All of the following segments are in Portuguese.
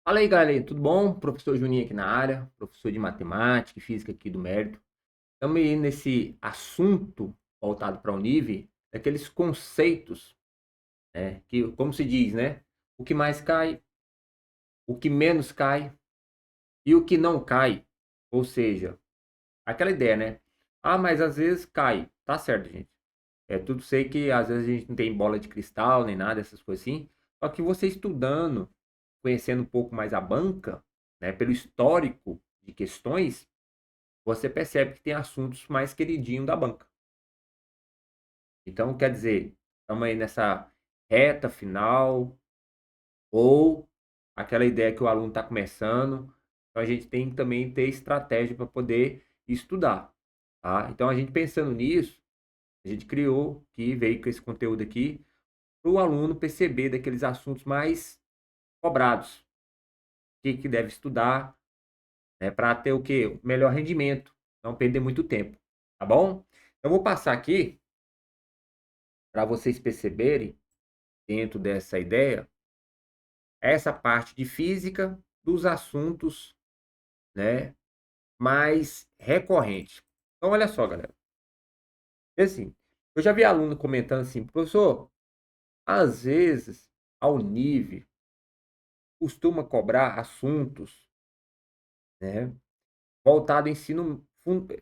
Fala aí, galera, tudo bom? Professor Juninho aqui na área, professor de matemática e física aqui do Mérito. Estamos aí nesse assunto voltado para o nível, daqueles conceitos, né? Que, como se diz, né? O que mais cai, o que menos cai e o que não cai. Ou seja, aquela ideia, né? Ah, mas às vezes cai. Tá certo, gente. É tudo sei que às vezes a gente não tem bola de cristal nem nada, essas coisas assim. Só que você estudando, conhecendo um pouco mais a banca, né, pelo histórico de questões, você percebe que tem assuntos mais queridinhos da banca. Então, quer dizer, estamos aí nessa reta final, ou aquela ideia que o aluno está começando. Então, a gente tem que também ter estratégia para poder estudar. Tá? Então, a gente pensando nisso, a gente criou, que veio com esse conteúdo aqui, para o aluno perceber daqueles assuntos mais cobrados, o que deve estudar, né, para ter o quê? O melhor rendimento, não perder muito tempo, tá bom? Eu vou passar aqui para vocês perceberem, dentro dessa ideia, essa parte de física dos assuntos, né, mais recorrentes. Então, olha só, galera. Assim, eu já vi aluno comentando assim, professor, às vezes, ao nível, costuma cobrar assuntos, né, voltado ao ensino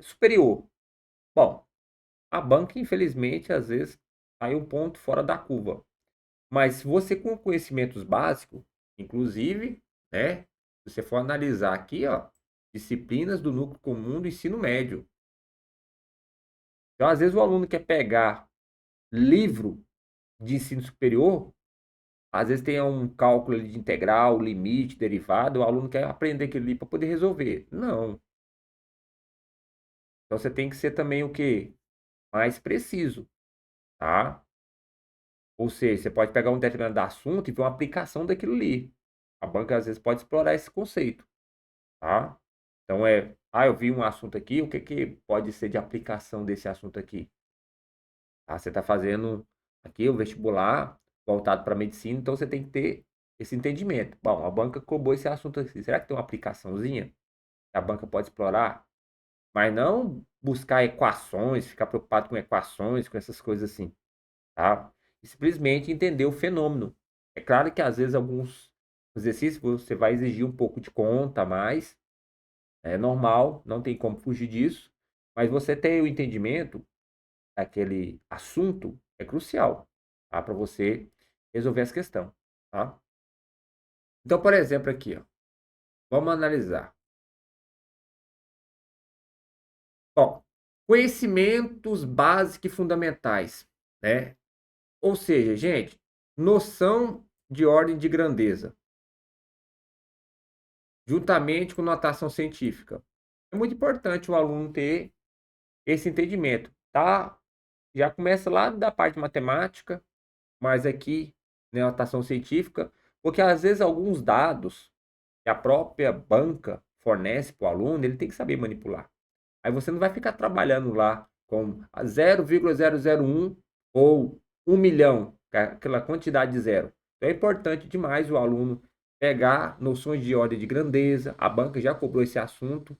superior. Bom, a banca, infelizmente, às vezes, cai um ponto fora da curva. Mas se você com conhecimentos básicos, inclusive, né, se você for analisar aqui, ó, disciplinas do núcleo comum do ensino médio. Então, às vezes, o aluno quer pegar livro de ensino superior, às vezes tem um cálculo ali de integral, limite, derivada, o aluno quer aprender aquele livro para poder resolver. Não. Então, você tem que ser também o quê? Mais preciso, tá? Ou seja, você pode pegar um determinado assunto e ver uma aplicação daquilo ali. A banca, às vezes, pode explorar esse conceito, tá? Então, eu vi um assunto aqui, o que que pode ser de aplicação desse assunto aqui? Ah, você está fazendo aqui o vestibular voltado para medicina, então você tem que ter esse entendimento. Bom, a banca cobrou esse assunto aqui. Será que tem uma aplicaçãozinha que a banca pode explorar? Mas não buscar equações, ficar preocupado com equações, com essas coisas assim, tá? E simplesmente entender o fenômeno. É claro que às vezes alguns exercícios você vai exigir um pouco de conta a mais, é normal, não tem como fugir disso, mas você ter o entendimento daquele assunto é crucial, tá? Para você resolver essa questão, tá? Então, por exemplo, aqui, ó, vamos analisar. Ó, conhecimentos básicos e fundamentais, né? Ou seja, gente, noção de ordem de grandeza, juntamente com notação científica. É muito importante o aluno ter esse entendimento, tá? Já começa lá da parte matemática, mas aqui, né, notação científica, porque às vezes alguns dados que a própria banca fornece para o aluno, ele tem que saber manipular. Aí você não vai ficar trabalhando lá com a 0,001 ou 1 milhão, aquela quantidade de zero. Então é importante demais o aluno pegar noções de ordem de grandeza. A banca já cobrou esse assunto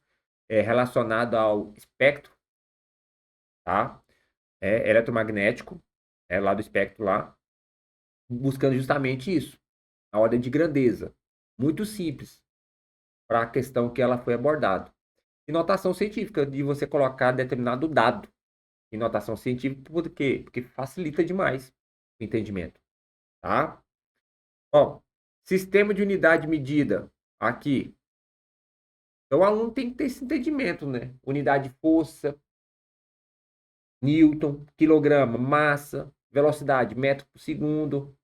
relacionado ao espectro, tá? Eletromagnético, lá do espectro lá, buscando justamente isso, a ordem de grandeza. Muito simples para a questão que ela foi abordada. E notação científica, de você colocar determinado dado em notação científica, por quê? Porque facilita demais o entendimento, tá? Ó, sistema de unidade de medida, aqui. Então, o aluno tem que ter esse entendimento, né? Unidade de força, Newton, quilograma, massa, velocidade, metro por segundo.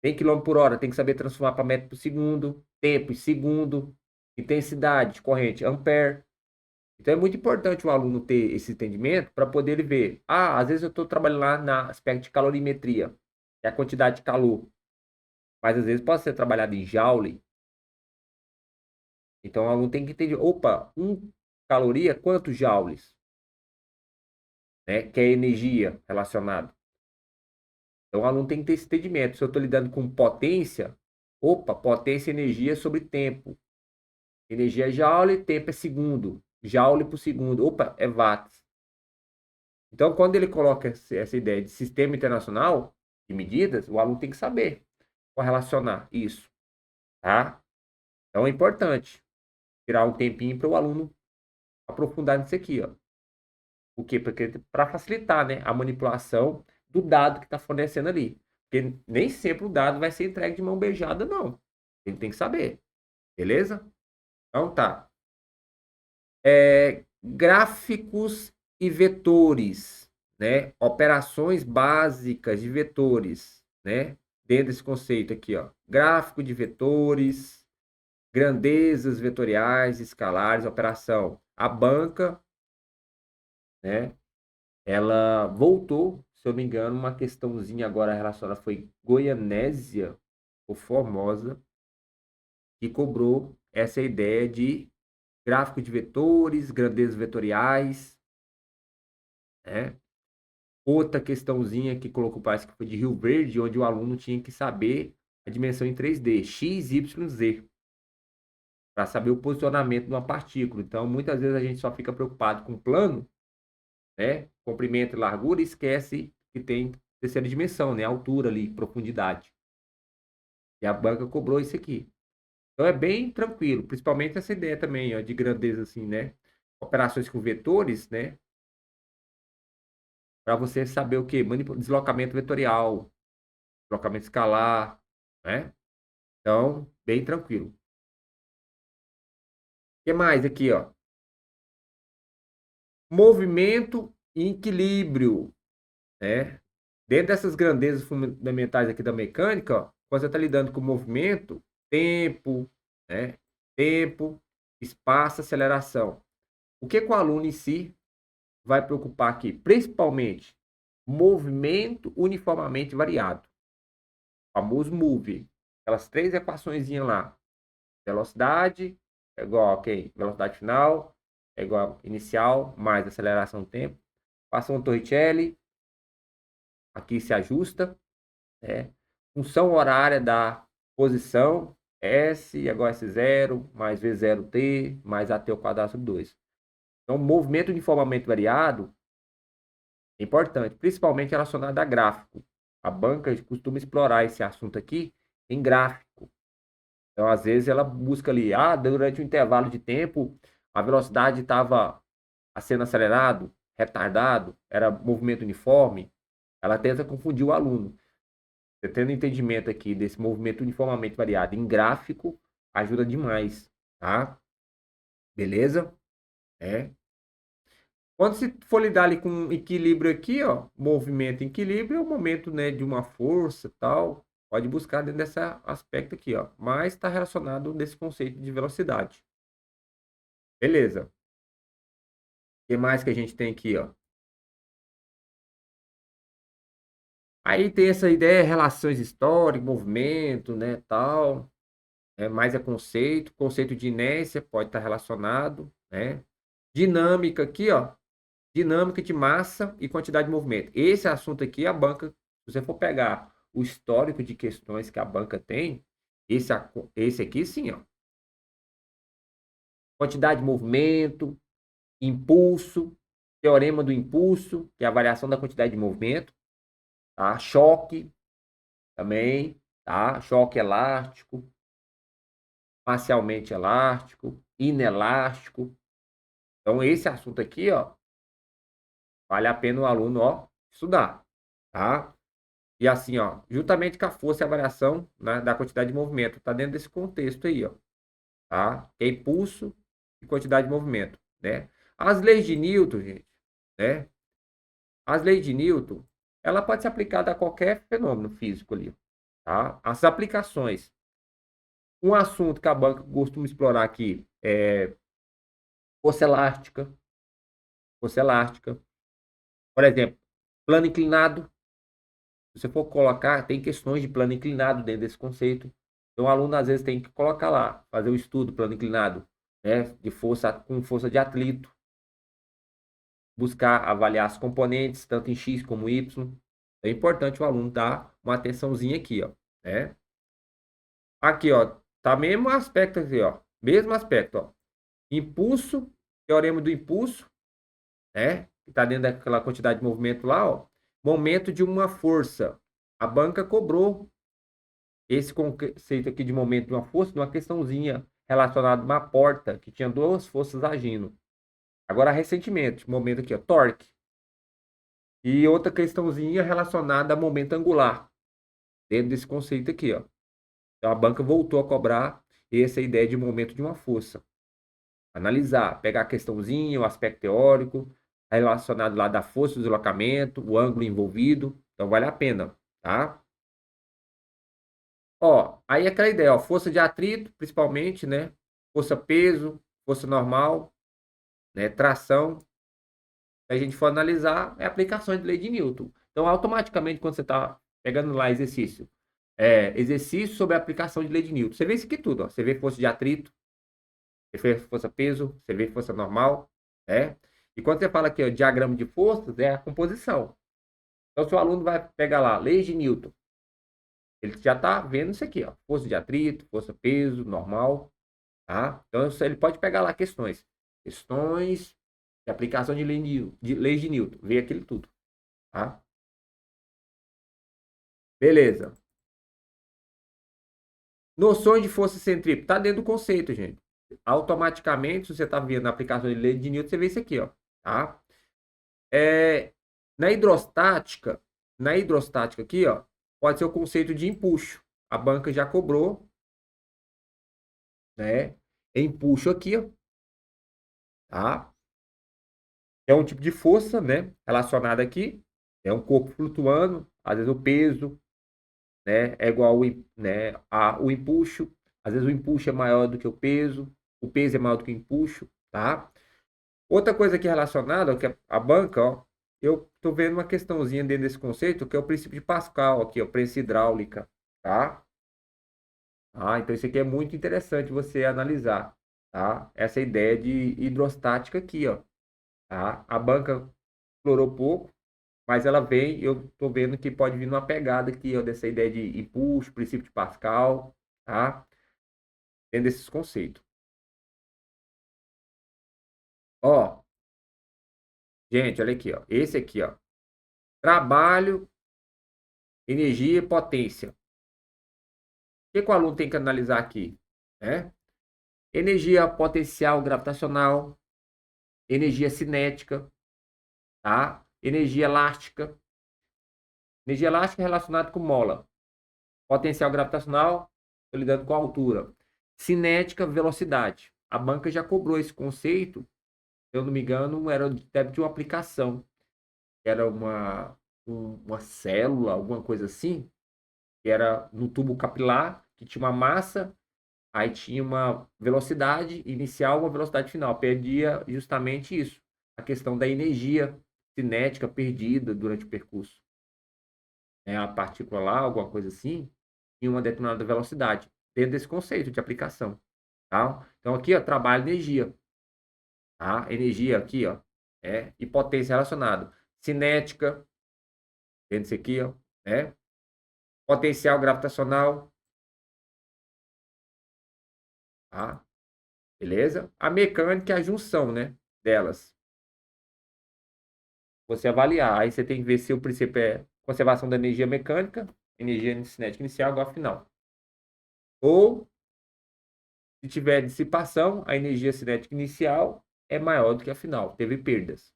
Tem quilômetro por hora, tem que saber transformar para metro por segundo. Tempo em segundo. Intensidade, corrente, ampere. Então é muito importante o aluno ter esse entendimento para poder ele ver. Ah, às vezes eu estou trabalhando lá na aspecto de calorimetria, que é a quantidade de calor. Mas às vezes pode ser trabalhado em joule. Então o aluno tem que entender, opa, caloria, quantos joules? Né? Que é energia relacionada. Então o aluno tem que ter esse entendimento. Se eu estou lidando com potência, Opa, potência e energia sobre tempo. Energia é joule, tempo é segundo. Joule por segundo. Opa, é watts. Então, quando ele coloca essa ideia de sistema internacional de medidas, o aluno tem que saber correlacionar isso, tá? Então, é importante tirar um tempinho para o aluno aprofundar nisso aqui, ó. Por quê? Porque para facilitar, né, a manipulação do dado que está fornecendo ali. Porque nem sempre o dado vai ser entregue de mão beijada, não. Ele tem que saber, beleza? Então tá. Gráficos e vetores, né? Operações básicas de vetores, né? Dentro desse conceito aqui, ó. Gráfico de vetores, grandezas vetoriais, escalares, operação. A banca, né? Ela voltou, se eu não me engano, uma questãozinha agora relacionada foi Goianésia ou Formosa, que cobrou essa ideia de gráfico de vetores, grandezas vetoriais, né? Outra questãozinha que colocou, parece que foi de Rio Verde, onde o aluno tinha que saber a dimensão em 3D, x, y, z, para saber o posicionamento de uma partícula. Então, muitas vezes a gente só fica preocupado com o plano, né? Comprimento e largura, e esquece que tem terceira dimensão, né? Altura ali, profundidade. E a banca cobrou isso aqui. Então é bem tranquilo, principalmente essa ideia também, ó, de grandeza assim, né? Operações com vetores, né? Para você saber o quê? Deslocamento vetorial, deslocamento escalar, né? Então, bem tranquilo. O que mais aqui, ó? Movimento e equilíbrio, né? Dentro dessas grandezas fundamentais aqui da mecânica, ó, quando você está lidando com movimento, tempo, né? Tempo, espaço, aceleração. O que o aluno em si vai preocupar aqui? Principalmente, movimento uniformemente variado. O famoso MOVE. Aquelas três equações lá. Velocidade é igual, ok, velocidade final é igual a inicial mais aceleração do tempo. Equação Torricelli, aqui se ajusta, né? Função horária da posição, S igual a S0 mais V0t mais AT ao quadrado sobre 2. Então, movimento uniformemente variado é importante, principalmente relacionado a gráfico. A banca costuma explorar esse assunto aqui em gráfico. Então, às vezes, ela busca ali, durante um intervalo de tempo, a velocidade estava sendo acelerado, retardado, era movimento uniforme. Ela tenta confundir o aluno. Você tendo entendimento aqui desse movimento uniformemente variado em gráfico, ajuda demais, tá? Beleza? É. Quando se for lidar ali com equilíbrio aqui, ó, movimento e equilíbrio é o momento, né, de uma força tal. Pode buscar dentro desse aspecto aqui, ó. Mas está relacionado nesse conceito de velocidade. Beleza. O que mais que a gente tem aqui, ó? Aí tem essa ideia, relações históricas, movimento, né, tal. Mais é conceito. Conceito de inércia pode estar relacionado, né? Dinâmica aqui, ó. Dinâmica de massa e quantidade de movimento. Esse assunto aqui, a banca, se você for pegar o histórico de questões que a banca tem, esse aqui sim, ó. Quantidade de movimento, impulso, teorema do impulso, que é a variação da quantidade de movimento, tá? Choque também, tá? Choque elástico, parcialmente elástico, inelástico. Então, esse assunto aqui, ó, vale a pena o aluno, ó, estudar, tá? E assim, ó, juntamente com a força e a variação, né, da quantidade de movimento, tá dentro desse contexto aí, ó, tá? Que é impulso e quantidade de movimento, né? As leis de Newton, gente, né? As leis de Newton, ela pode ser aplicada a qualquer fenômeno físico ali, tá? As aplicações. Um assunto que a banca costuma explorar aqui é força elástica, força elástica. Por exemplo, plano inclinado. Se você for colocar, tem questões de plano inclinado dentro desse conceito. Então, o aluno, às vezes, tem que colocar lá, fazer o estudo plano inclinado, né? De força, com força de atrito. Buscar avaliar as componentes, tanto em X como Y. É importante o aluno dar uma atençãozinha aqui, ó, né? Aqui, ó, tá mesmo aspecto aqui, ó. Mesmo aspecto, ó. Impulso, teorema do impulso, né? Que tá dentro daquela quantidade de movimento lá, ó. Momento de uma força. A banca cobrou esse conceito aqui de momento de uma força, de uma questãozinha relacionada a uma porta que tinha duas forças agindo. Agora, recentemente, momento aqui, ó, torque. E outra questãozinha relacionada a momento angular, dentro desse conceito aqui, ó. Então, a banca voltou a cobrar essa ideia de momento de uma força. Analisar, pegar a questãozinha, o aspecto teórico, relacionado lá da força do deslocamento, o ângulo envolvido. Então, vale a pena, tá? Ó, aí aquela ideia, ó, força de atrito, principalmente, né? Força peso, força normal, né? Tração. Se a gente for analisar, é aplicações de lei de Newton. Então, automaticamente, quando você está pegando lá exercício, exercício sobre a aplicação de lei de Newton, você vê isso aqui tudo, ó. Você vê força de atrito, você vê força peso, você vê força normal, né? E quando você fala aqui, ó, diagrama de forças, é a composição. Então, se o aluno vai pegar lá, lei de Newton, ele já está vendo isso aqui, ó. Força de atrito, força peso, normal, tá? Então, ele pode pegar lá questões. Questões de aplicação de leis de Newton. Vê aquilo tudo, tá? Beleza. Noções de força centrípeta. Tá dentro do conceito, gente. Automaticamente, se você está vendo a aplicação de lei de Newton, você vê isso aqui, ó. Tá? É, na hidrostática aqui, ó, pode ser o conceito de empuxo. A banca já cobrou, né? Empuxo aqui, ó, tá? É um tipo de força, né? Relacionada aqui. É um corpo flutuando, às vezes o peso, né? É igual o empuxo. Às vezes o empuxo é maior do que o peso é maior do que o empuxo, tá? Outra coisa aqui relacionada, ó, que é a banca, ó, eu tô vendo uma questãozinha dentro desse conceito, que é o princípio de Pascal, aqui, ó, prensa hidráulica, tá? Ah, então isso aqui é muito interessante você analisar, tá? Essa ideia de hidrostática aqui, ó, tá? A banca explorou pouco, mas ela vem, eu tô vendo que pode vir numa pegada aqui, ó, dessa ideia de impulso, princípio de Pascal, tá? Dentro desses conceitos. Ó, gente, olha aqui, ó. Esse aqui, ó. Trabalho, energia e potência. O que o aluno tem que analisar aqui? Né? Energia potencial gravitacional, energia cinética, tá? Energia elástica. Energia elástica é relacionada com mola. Potencial gravitacional, estou lidando com a altura. Cinética, velocidade. A banca já cobrou esse conceito, se eu não me engano, era de uma aplicação. Era uma célula, alguma coisa assim, que era no tubo capilar, que tinha uma massa. Aí tinha uma velocidade inicial, uma velocidade final. Perdia justamente isso, a questão da energia cinética perdida durante o percurso. A partícula lá, alguma coisa assim, em uma determinada velocidade, dentro desse conceito de aplicação. Tá? Então aqui, ó, trabalho energia. Tá? Energia aqui, ó, e potência relacionado. Cinética, dentro disso aqui, ó, né? Potencial gravitacional, tá? Beleza? A mecânica é a junção, né, delas. Você avaliar. Aí você tem que ver se o princípio é conservação da energia mecânica, energia cinética inicial igual a final. Ou, se tiver dissipação, a energia cinética inicial é maior do que a final. Teve perdas.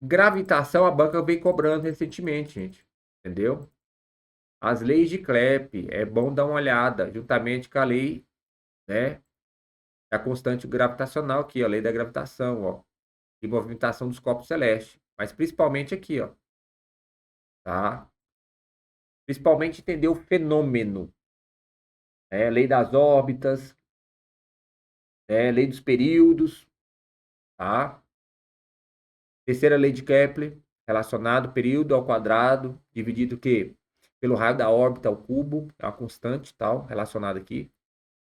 Gravitação, a banca vem cobrando recentemente, gente. Entendeu? As leis de Clepp, é bom dar uma olhada, juntamente com a lei, né, da constante gravitacional aqui, a lei da gravitação, ó, e movimentação dos corpos celestes. Mas principalmente aqui, ó, tá? Principalmente entender o fenômeno, lei das órbitas, lei dos períodos, tá? Terceira lei de Kepler, relacionado período ao quadrado, dividido o quê? Pelo raio da órbita ao cubo, é uma constante, tal, relacionada aqui.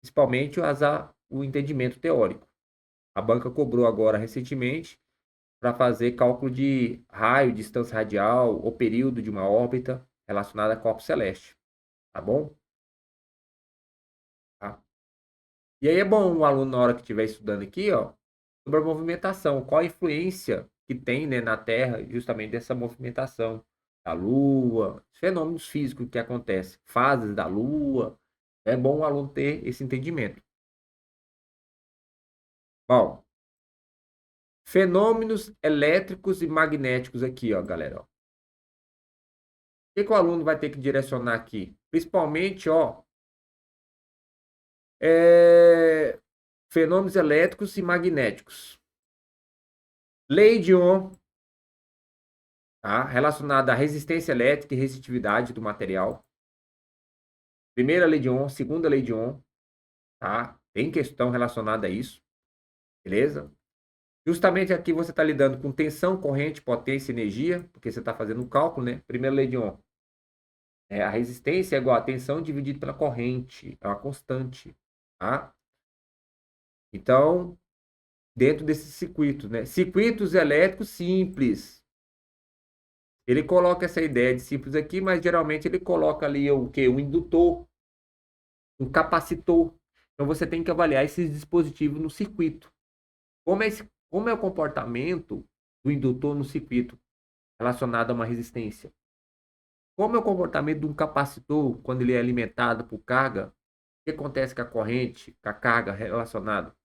Principalmente o entendimento teórico. A banca cobrou agora recentemente para fazer cálculo de raio, distância radial ou período de uma órbita relacionada a corpo celeste, tá bom? E aí é bom o aluno, na hora que estiver estudando aqui, ó, sobre a movimentação, qual a influência que tem, né, na Terra, justamente dessa movimentação da Lua, os fenômenos físicos que acontecem, fases da Lua. É bom o aluno ter esse entendimento. Bom, fenômenos elétricos e magnéticos aqui, ó, galera. Ó. O que, que o aluno vai ter que direcionar aqui? Principalmente, ó, fenômenos elétricos e magnéticos. Lei de Ohm, tá? Relacionada à resistência elétrica e resistividade do material. Primeira lei de Ohm, segunda lei de Ohm, tá? Tem questão relacionada a isso, beleza? Justamente aqui você está lidando com tensão, corrente, potência e energia, porque você está fazendo um cálculo, né? Primeira lei de Ohm. A resistência é igual a tensão dividido pela corrente, é uma constante, tá? Então, dentro desses circuitos, né? Circuitos elétricos simples. Ele coloca essa ideia de simples aqui, mas geralmente ele coloca ali o quê? Um indutor, um capacitor. Então você tem que avaliar esses dispositivos no circuito. Como é o comportamento do indutor no circuito relacionado a uma resistência? Como é o comportamento de um capacitor quando ele é alimentado por carga? O que acontece com a corrente, com a carga relacionada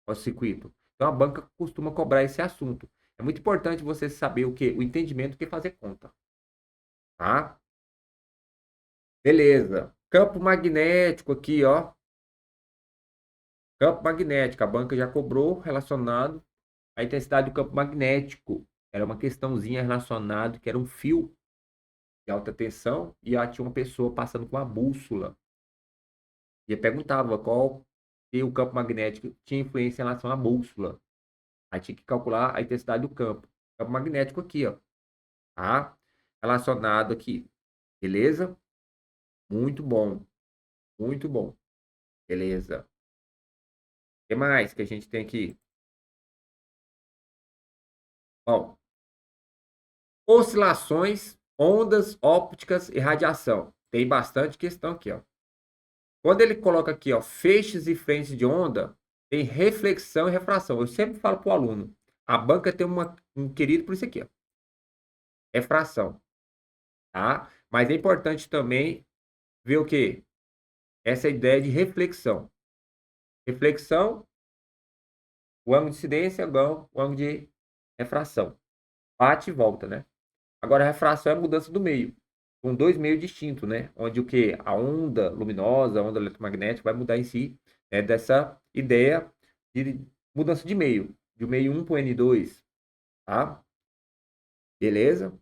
ao circuito? Então a banca costuma cobrar esse assunto. É muito importante você saber o que? O entendimento do que fazer conta. Tá? Beleza. Campo magnético aqui, ó. Campo magnético, a banca já cobrou relacionado à intensidade do campo magnético. Era uma questãozinha relacionada que era um fio de alta tensão e tinha uma pessoa passando com uma bússola. E perguntava qual se o campo magnético tinha influência em relação à bússola. Aí tinha que calcular a intensidade do campo. Campo magnético aqui, ó. Tá? Relacionado aqui. Beleza? Muito bom. Muito bom. Beleza. O que mais que a gente tem aqui? Bom, oscilações, ondas ópticas e radiação. Tem bastante questão aqui, ó. Quando ele coloca aqui, ó, feixes e frentes de onda, tem reflexão e refração. Eu sempre falo para o aluno, a banca tem um querido por isso aqui, ó, refração, tá? Mas é importante também ver o quê? Essa ideia de reflexão. Reflexão, o ângulo de incidência, igual o ângulo de refração. Bate e volta, né? Agora, a refração é a mudança do meio. São dois meios distintos, né? Onde o que? A onda luminosa, a onda eletromagnética vai mudar em si, né? Dessa ideia de mudança de meio. De meio 1 para o N2, tá? Beleza?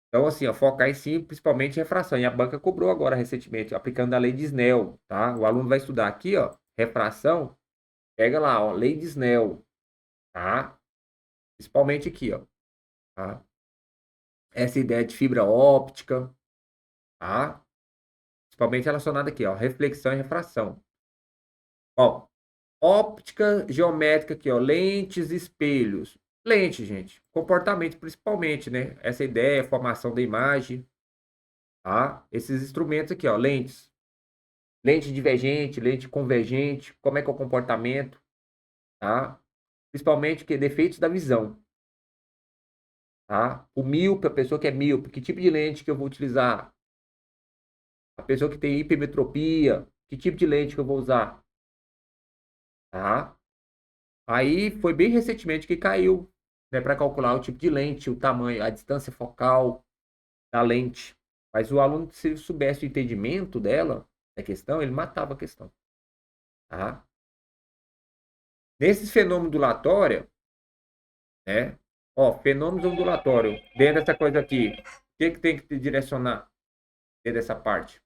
Então, assim, ó, focar em si, principalmente em refração. E a banca cobrou agora recentemente, aplicando a lei de Snell, tá? O aluno vai estudar aqui, ó, refração, pega lá, ó, lei de Snell, tá? Principalmente aqui, ó, tá? Essa ideia de fibra óptica, tá? Principalmente relacionada aqui, ó, reflexão e refração. Ó, óptica geométrica aqui, ó, lentes, espelhos. Lente, gente, comportamento principalmente, né? Essa ideia, formação da imagem, tá? Esses instrumentos aqui, ó, lentes. Lente divergente, lente convergente, como é que é o comportamento, tá? Principalmente que defeitos da visão, tá? O míope, a pessoa que é míope, que tipo de lente que eu vou utilizar? A pessoa que tem hipermetropia, que tipo de lente que eu vou usar, tá? Aí foi bem recentemente que caiu, né, para calcular o tipo de lente, o tamanho, a distância focal da lente. Mas o aluno, se soubesse o entendimento dela, da questão, ele matava a questão, tá? Nesses fenômenos ondulatórios, né? Ó, fenômenos ondulatórios, dentro dessa coisa aqui, o que que tem que te direcionar dentro dessa parte,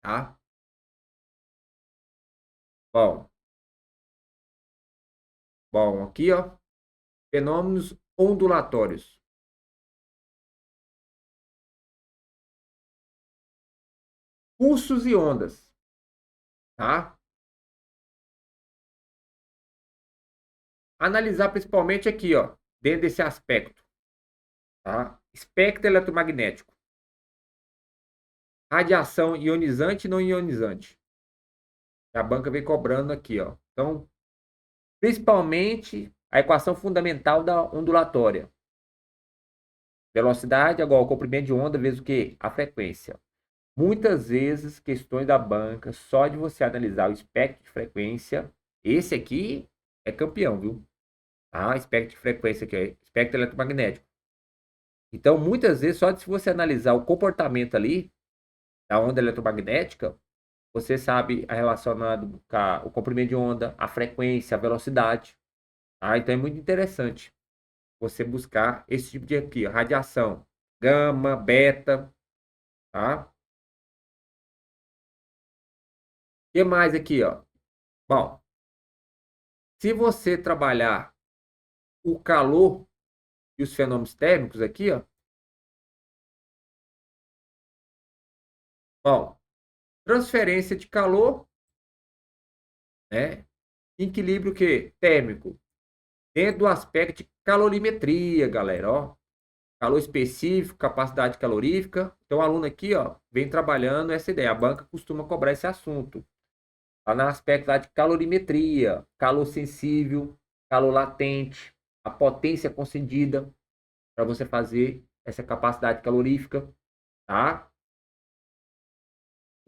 tá? Bom, bom, aqui, ó, fenômenos ondulatórios. Pulsos e ondas, tá? Analisar principalmente aqui, ó, dentro desse aspecto, tá? Espectro eletromagnético, radiação ionizante e não ionizante, A banca vem cobrando aqui, ó. Então, principalmente a equação fundamental da ondulatória. Velocidade igual ao comprimento de onda vezes o quê? A frequência. Muitas vezes, questões da banca, só de você analisar o espectro de frequência, esse aqui é campeão, viu? Ah, espectro de frequência aqui, espectro eletromagnético. Então, muitas vezes, só de você analisar o comportamento ali da onda eletromagnética, você sabe a relacionado com o comprimento de onda, a frequência, a velocidade. Tá? Então, é muito interessante você buscar esse tipo de aqui, ó, radiação, gama, beta, tá? O que mais aqui, ó? Bom, se você trabalhar o calor e os fenômenos térmicos aqui, ó. Bom, transferência de calor, né? Equilíbrio que térmico, dentro do aspecto de calorimetria, galera, ó. Calor específico, capacidade calorífica. Então, o aluno aqui, ó, vem trabalhando essa ideia. A banca costuma cobrar esse assunto. Tá no aspecto lá de calorimetria, calor sensível, calor latente, a potência concedida para você fazer essa capacidade calorífica, tá?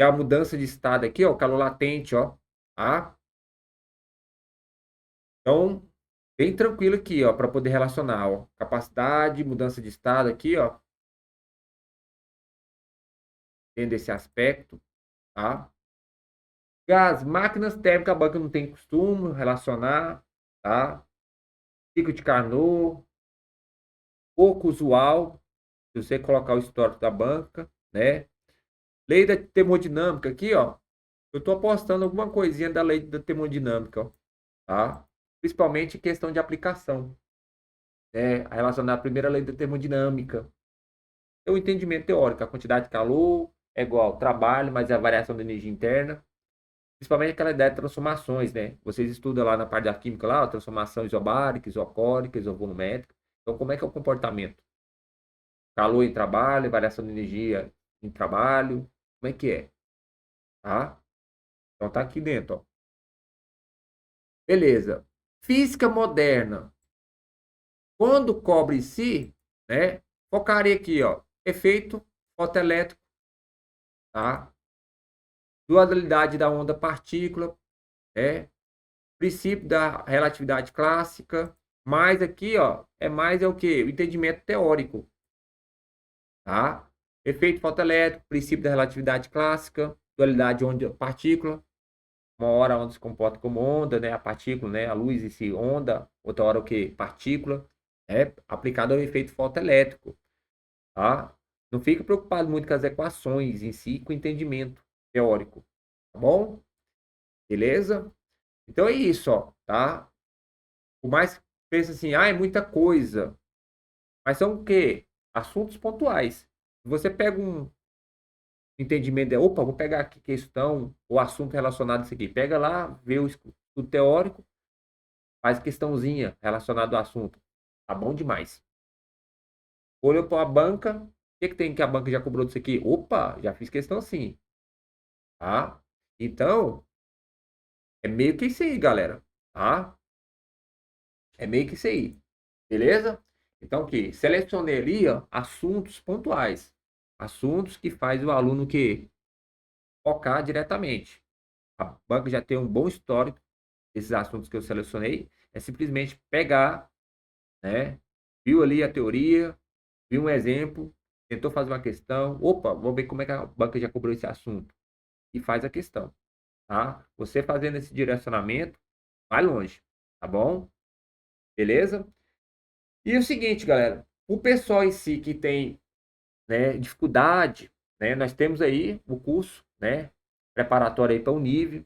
E a mudança de estado aqui, ó, calor latente, ó, tá? Então, bem tranquilo aqui, ó, para poder relacionar, ó, capacidade, mudança de estado aqui, ó, tendo esse aspecto, tá? Gás, máquinas térmicas, a banca não tem costume relacionar, tá? Ciclo de Carnot, pouco usual, se você colocar o histórico da banca, né? Lei da termodinâmica aqui, ó, eu tô apostando alguma coisinha da lei da termodinâmica, ó, tá? Principalmente em questão de aplicação, né? Relacionar a primeira lei da termodinâmica. É o entendimento teórico, a quantidade de calor é igual ao trabalho, mas é a variação da energia interna. Principalmente aquela ideia de transformações, né? Vocês estudam lá na parte da química lá, a transformação isobárica, isocórica, isovolumétrica. Então, como é que é o comportamento? Calor em trabalho, variação de energia em trabalho, como é que é? Tá? Então tá aqui dentro, ó. Beleza. Física moderna. Quando o cobre em si, né? Focaria aqui, ó. Efeito fotoelétrico, tá? Dualidade da onda-partícula, né? Princípio da relatividade clássica, mais aqui, ó, é o que? O entendimento teórico, tá? Efeito fotoelétrico, princípio da relatividade clássica, dualidade onda-partícula, uma hora a onda se comporta como onda, né? A partícula, né? A luz em si, onda, outra hora o que? Partícula, é aplicado ao efeito fotoelétrico, tá? Não fica preocupado muito com as equações em si, com o entendimento teórico, tá bom? Beleza? Então é isso, ó, tá? Por mais que pense assim, ah, é muita coisa. Mas são o quê? Assuntos pontuais. Se você pega um entendimento, opa, vou pegar aqui questão ou assunto relacionado a isso aqui. Pega lá, vê o estudo teórico, faz questãozinha relacionada ao assunto. Tá bom demais. Olhou para a banca, o que, que tem que a banca já cobrou disso aqui? Opa, já fiz questão sim. Tá? Então, é meio que isso aí, galera. Tá? É meio que isso aí. Beleza? Então, que selecionei ali, ó, assuntos pontuais. Assuntos que faz o aluno que focar diretamente. A banca já tem um bom histórico desses assuntos que eu selecionei. É simplesmente pegar, né? Viu ali a teoria, viu um exemplo, tentou fazer uma questão. Opa, vou ver como é que a banca já cobrou esse assunto. E faz a questão, tá? Você fazendo esse direcionamento, vai longe, tá bom? Beleza? E o seguinte, galera, o pessoal em si que tem, né, dificuldade, né, nós temos aí o curso, né, preparatório aí para o nível,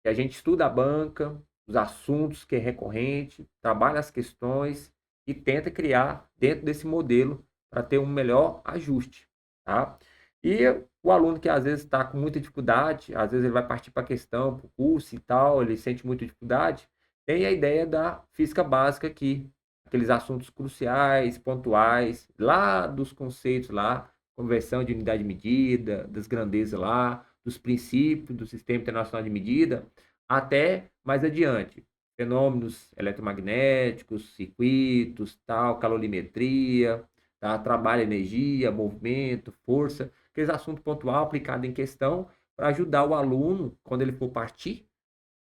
que a gente estuda a banca, os assuntos que é recorrente, trabalha as questões e tenta criar dentro desse modelo para ter um melhor ajuste, tá? E o aluno que às vezes está com muita dificuldade, às vezes ele vai partir para a questão, para o curso e tal, ele sente muita dificuldade, tem a ideia da física básica aqui, aqueles assuntos cruciais, pontuais, lá dos conceitos lá, conversão de unidade de medida, das grandezas lá, dos princípios do Sistema Internacional de Medida, até mais adiante. Fenômenos eletromagnéticos, circuitos, tal, calorimetria, tá? Trabalho, energia, movimento, força, aqueles assuntos pontual aplicado em questão para ajudar o aluno, quando ele for partir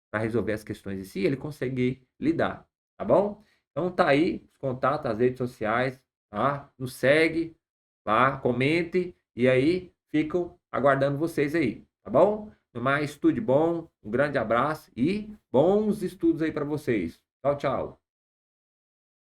para resolver as questões em si, ele conseguir lidar, tá bom? Então tá aí os contatos, as redes sociais, tá? Nos segue lá, comente e aí fico aguardando vocês aí, tá bom? No mais, tudo de bom, um grande abraço e bons estudos aí para vocês. Tchau, tchau.